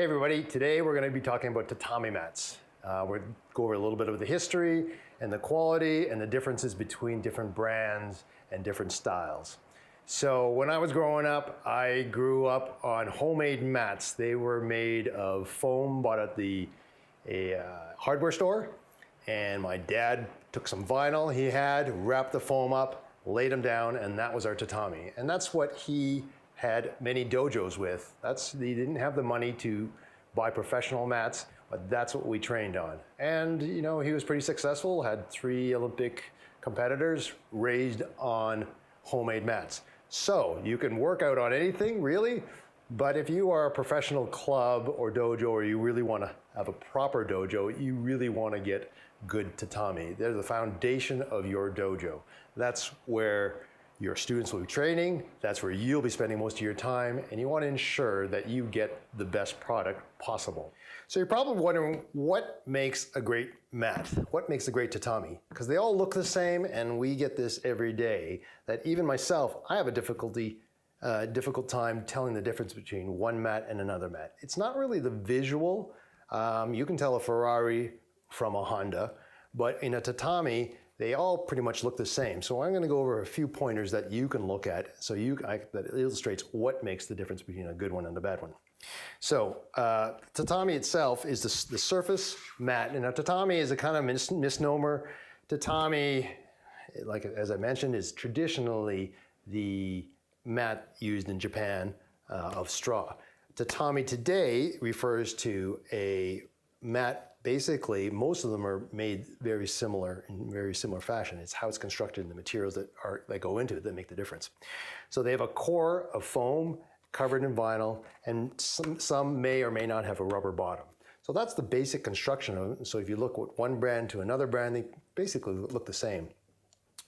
Hey everybody, today we're going to be talking about tatami mats. We'll go over a little bit of the history and the quality and the differences between different brands and different styles. So when I was growing up, I grew up on homemade mats. They were made of foam bought at a hardware store, and my dad took some vinyl he had, wrapped the foam up, laid them down, and that was our tatami. And that's what he had many dojos with. He didn't have the money to buy professional mats, but that's what we trained on. And you know, he was pretty successful, had 3 Olympic competitors raised on homemade mats. So you can work out on anything really, but if you are a professional club or dojo, or you really want to have a proper dojo, you really want to get good tatami. They're the foundation of your dojo. That's where your students will be training, that's where you'll be spending most of your time, and you want to ensure that you get the best product possible. So you're probably wondering, what makes a great mat? What makes a great tatami? Because they all look the same, and we get this every day, that even myself, I have a difficult time telling the difference between one mat and another mat. It's not really the visual. You can tell a Ferrari from a Honda, but in a tatami, they all pretty much look the same. So I'm going to go over a few pointers that you can look at that illustrates what makes the difference between a good one and a bad one. So tatami itself is the surface mat. And now tatami is a kind of misnomer. Tatami, like as I mentioned, is traditionally the mat used in Japan of straw. Tatami today refers to a mat. Basically, most of them are made very similar in very similar fashion. It's how it's constructed and the materials that go into it that make the difference. So they have a core of foam covered in vinyl, and some may or may not have a rubber bottom. So that's the basic construction of it. So if you look at one brand to another brand, they basically look the same.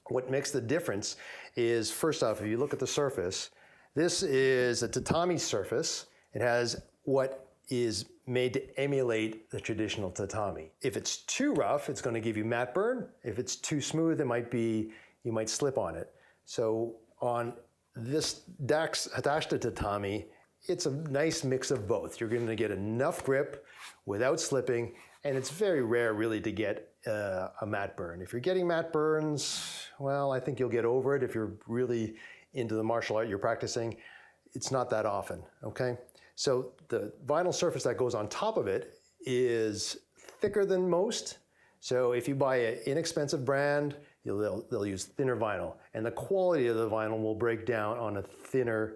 What makes the difference is, first off, if you look at the surface, this is a tatami surface. It has what is made to emulate the traditional tatami. If it's too rough, it's going to give you mat burn. If it's too smooth, you might slip on it. So on this Dax Hatashita Tatami, it's a nice mix of both. You're going to get enough grip without slipping, and it's very rare really to get a mat burn. If you're getting mat burns, well, I think you'll get over it if you're really into the martial art you're practicing. It's not that often, okay? So the vinyl surface that goes on top of it is thicker than most. So if you buy an inexpensive brand, they'll use thinner vinyl, and the quality of the vinyl will break down on a thinner,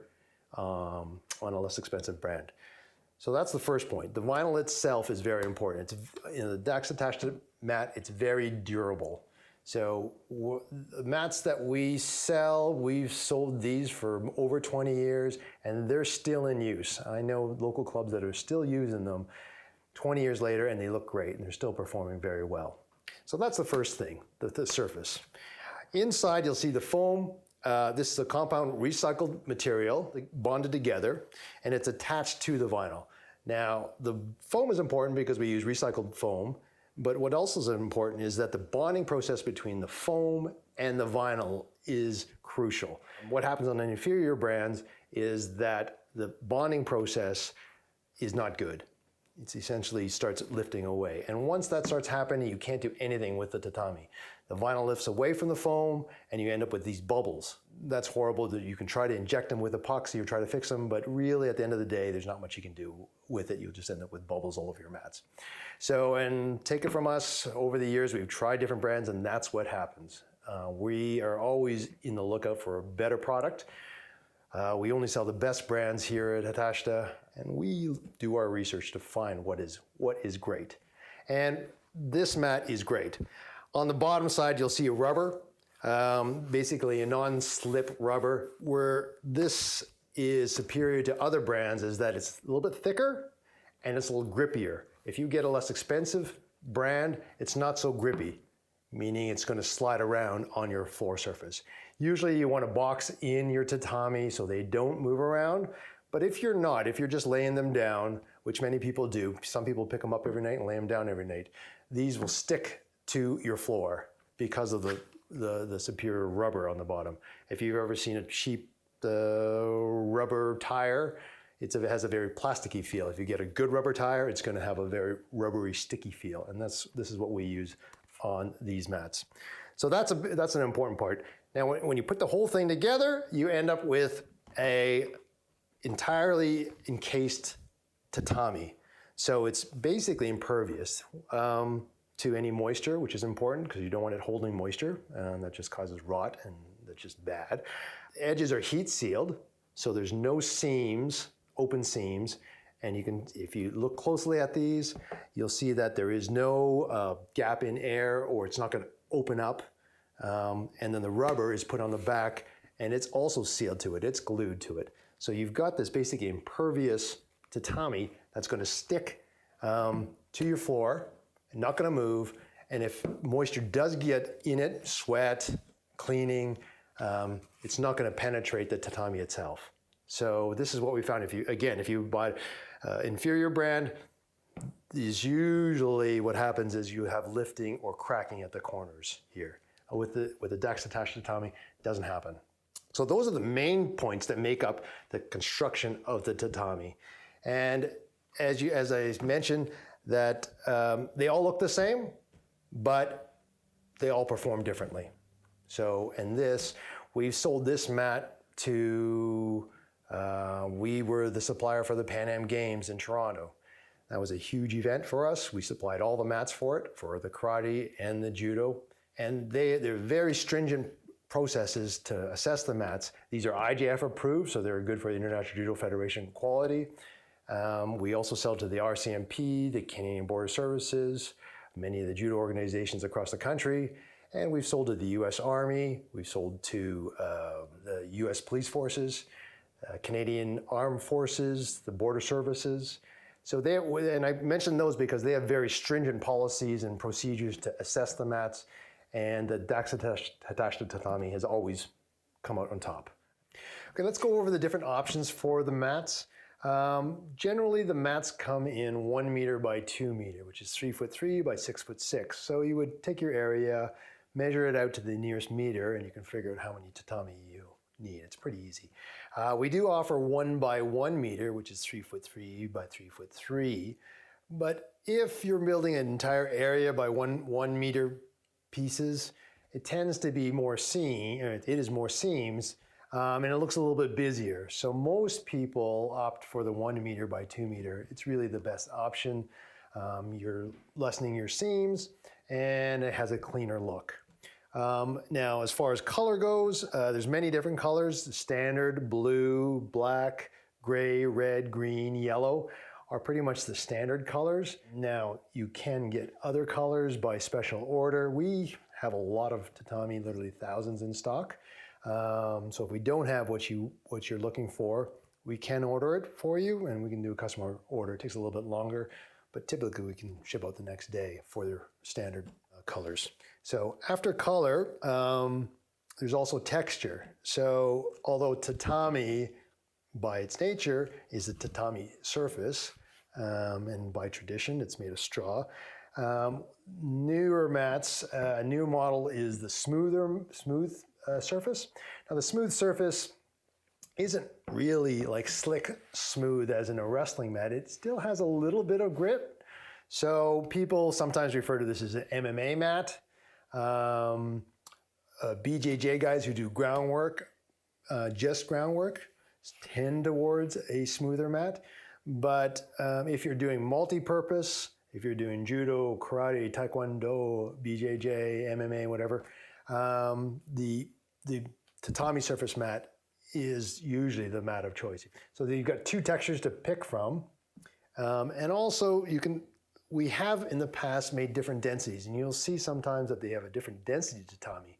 on a less expensive brand. So that's the first point. The vinyl itself is very important. It's, in the Dax Tatami mat, it's very durable. So the mats that we sell, we've sold these for over 20 years, and they're still in use. I know local clubs that are still using them 20 years later, and they look great, and they're still performing very well. So that's the first thing, the surface. Inside, you'll see the foam. This is a compound recycled material bonded together, and it's attached to the vinyl. Now, the foam is important because we use recycled foam. But what else is important is that the bonding process between the foam and the vinyl is crucial. What happens on the inferior brands is that the bonding process is not good. It essentially starts lifting away. And once that starts happening, you can't do anything with the tatami. The vinyl lifts away from the foam, and you end up with these bubbles. That's horrible. That you can try to inject them with epoxy or try to fix them, but really at the end of the day, there's not much you can do with it. You'll just end up with bubbles all over your mats. So, and take it from us, over the years, we've tried different brands, and that's what happens. We are always in the lookout for a better product. We only sell the best brands here at Hatashita, and we do our research to find what is great. And this mat is great. On the bottom side, you'll see a rubber, basically a non-slip rubber. Where this is superior to other brands is that it's a little bit thicker and it's a little grippier. If you get a less expensive brand, it's not so grippy, meaning it's going to slide around on your floor surface. Usually you want to box in your tatami so they don't move around. But if you're just laying them down, which many people do, some people pick them up every night and lay them down every night, these will stick to your floor because of the superior rubber on the bottom. If you've ever seen a cheap rubber tire, it has a very plasticky feel. If you get a good rubber tire, it's going to have a very rubbery, sticky feel, and this is what we use on these mats. So that's an important part. Now, when you put the whole thing together, you end up with a entirely encased tatami. So it's basically impervious to any moisture, which is important because you don't want it holding moisture, and that just causes rot, and that's just bad. The edges are heat sealed, so there's no seams, open seams, and you can, if you look closely at these, you'll see that there is no gap in air, or it's not going to open up. And then the rubber is put on the back, and it's also sealed to it. It's glued to it. So you've got this basically impervious tatami that's going to stick to your floor, not going to move. And if moisture does get in it, sweat, cleaning, it's not going to penetrate the tatami itself. So this is what we found. If you buy inferior brand, is usually what happens is you have lifting or cracking at the corners here. With the Dax Tatami, it doesn't happen. So those are the main points that make up the construction of the tatami. And as I mentioned, that they all look the same, but they all perform differently. So we've sold this mat to, we were the supplier for the Pan Am Games in Toronto. That was a huge event for us. We supplied all the mats for it, for the karate and the judo. And they're very stringent processes to assess the mats. These are IJF approved, so they're good for the International Judo Federation quality. We also sell to the RCMP, the Canadian Border Services, many of the judo organizations across the country, and we've sold to the US Army, we've sold to the US Police Forces, Canadian Armed Forces, the Border Services. So and I mentioned those because they have very stringent policies and procedures to assess the mats, and the Dax Hatashita Tatami has always come out on top. Okay, let's go over the different options for the mats. Generally, the mats come in 1 meter by 2 meter, which is 3'3" by 6'6". So you would take your area, measure it out to the nearest meter, and you can figure out how many tatami you need. It's pretty easy. We do offer 1 by 1 meter, which is 3'3" by 3'3". But if you're building an entire area by 1 meter pieces, it tends to be more it is more seams, and it looks a little bit busier. So most people opt for the 1 meter by 2 meter. It's really the best option. You're lessening your seams, and it has a cleaner look. Now, as far as color goes, there's many different colors. Standard, blue, black, gray, red, green, yellow are pretty much the standard colors. Now, you can get other colors by special order. We have a lot of tatami, literally thousands in stock. So if we don't have what you're looking for, we can order it for you, and we can do a customer order. It takes a little bit longer, but typically we can ship out the next day for their standard colors. So after color, there's also texture. So although tatami, by its nature, is a tatami surface, and by tradition, it's made of straw. Newer mats, a new model is the smooth surface. Now, the smooth surface isn't really like slick smooth as in a wrestling mat. It still has a little bit of grip. So people sometimes refer to this as an MMA mat. BJJ guys who do groundwork, just groundwork, tend towards a smoother mat. But if you're doing multi-purpose, if you're doing judo, karate, taekwondo, BJJ, MMA, whatever, the tatami surface mat is usually the mat of choice. So you've got two textures to pick from. And also we have in the past made different densities, and you'll see sometimes that they have a different density tatami.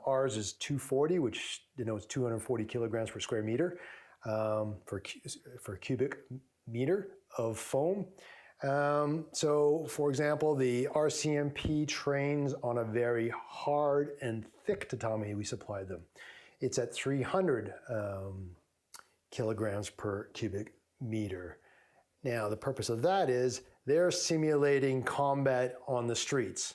Ours is 240, which denotes 240 kilograms per square meter for cubic meter of foam. So for example, the RCMP trains on a very hard and thick tatami we supply them. It's at 300 kilograms per cubic meter. Now, the purpose of that is they're simulating combat on the streets.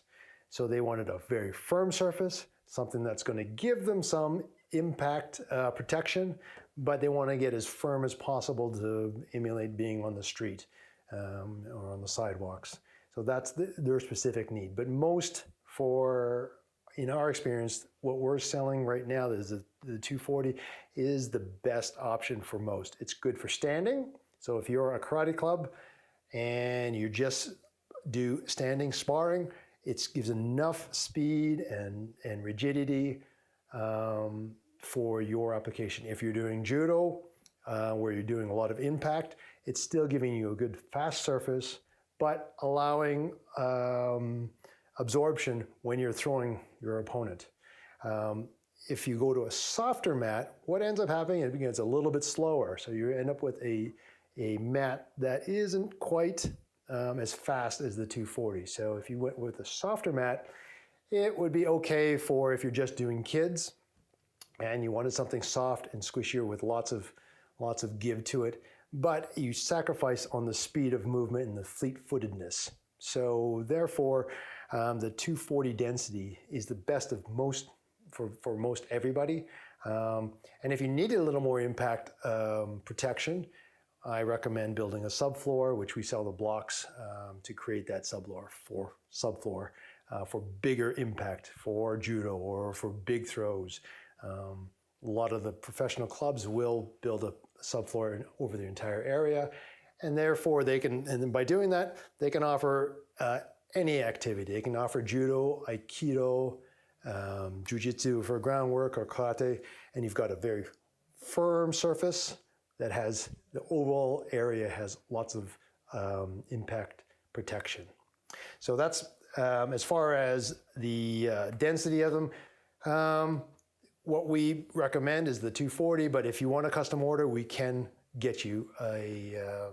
So they wanted a very firm surface, something that's going to give them some impact protection, but they want to get as firm as possible to emulate being on the street or on the sidewalks. So that's their specific need. But most in our experience, what we're selling right now is the 240 is the best option for most. It's good for standing. So if you're a karate club and you just do standing sparring, it gives enough speed and rigidity for your application. If you're doing judo, where you're doing a lot of impact, it's still giving you a good fast surface, but allowing absorption when you're throwing your opponent. If you go to a softer mat, what ends up happening is it gets a little bit slower. So you end up with a mat that isn't quite as fast as the 240. So if you went with a softer mat, it would be okay for if you're just doing kids and you wanted something soft and squishier with lots of give to it, but you sacrifice on the speed of movement and the fleet-footedness. So therefore, the 240 density is the best of most for most everybody. And if you needed a little more impact protection, I recommend building a subfloor, which we sell the blocks to create that subfloor for bigger impact for judo or for big throws. A lot of the professional clubs will build a subfloor over the entire area, and therefore and then by doing that, they can offer any activity. They can offer judo, aikido, jiu-jitsu for groundwork or karate, and you've got a very firm surface that has, the overall area has lots of impact protection. So that's as far as the density of them. What we recommend is the 240, but if you want a custom order, we can get you a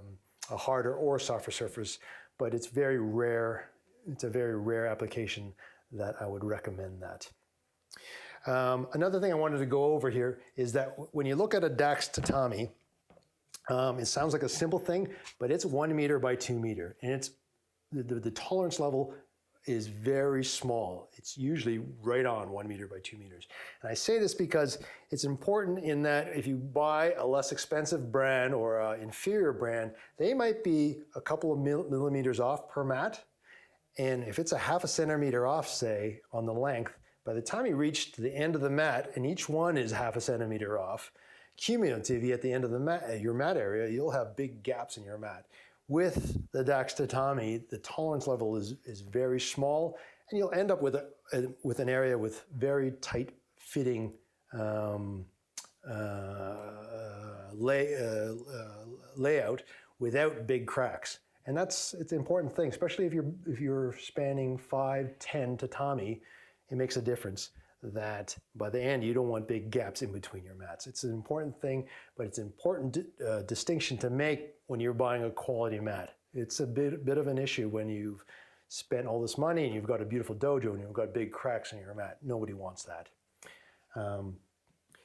harder or softer surface, but it's very rare. It's a very rare application that I would recommend that. Another thing I wanted to go over here is that when you look at a Dax Tatami, it sounds like a simple thing, but it's 1 meter by 2 meter, and it's the tolerance level is very small. It's usually right on 1 meter by 2 meters. And I say this because it's important in that if you buy a less expensive brand or an inferior brand, they might be a couple of millimeters off per mat. And if it's a half a centimeter off, say, on the length, by the time you reach to the end of the mat, and each one is half a centimeter off, cumulatively at the end of the mat, your mat area, you'll have big gaps in your mat. With the Dax Tatami, the tolerance level is very small, and you'll end up with an area with very tight fitting layout without big cracks. And it's an important thing, especially if you're spanning 5-10 tatami. It makes a difference that by the end you don't want big gaps in between your mats. It's an important thing, but it's an important distinction to make when you're buying a quality mat. It's a bit of an issue when you've spent all this money and you've got a beautiful dojo and you've got big cracks in your mat. Nobody wants that.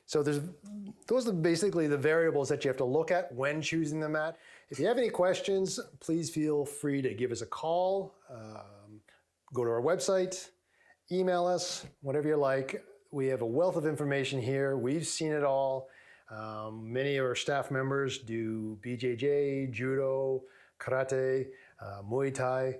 So those are basically the variables that you have to look at when choosing the mat. If you have any questions, please feel free to give us a call, go to our website, email us, whatever you like. We have a wealth of information here. We've seen it all. Many of our staff members do BJJ, judo, karate, Muay Thai.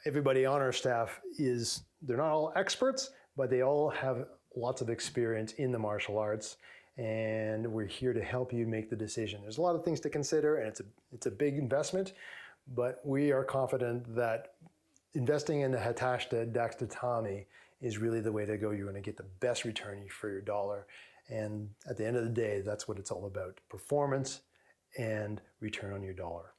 Everybody on our staff they're not all experts, but they all have lots of experience in the martial arts, and we're here to help you make the decision. There's a lot of things to consider, and it's a big investment, but we are confident that investing in the Hatashita Dax Tatami is really the way to go. You're going to get the best return for your dollar. And at the end of the day, that's what it's all about: performance and return on your dollar.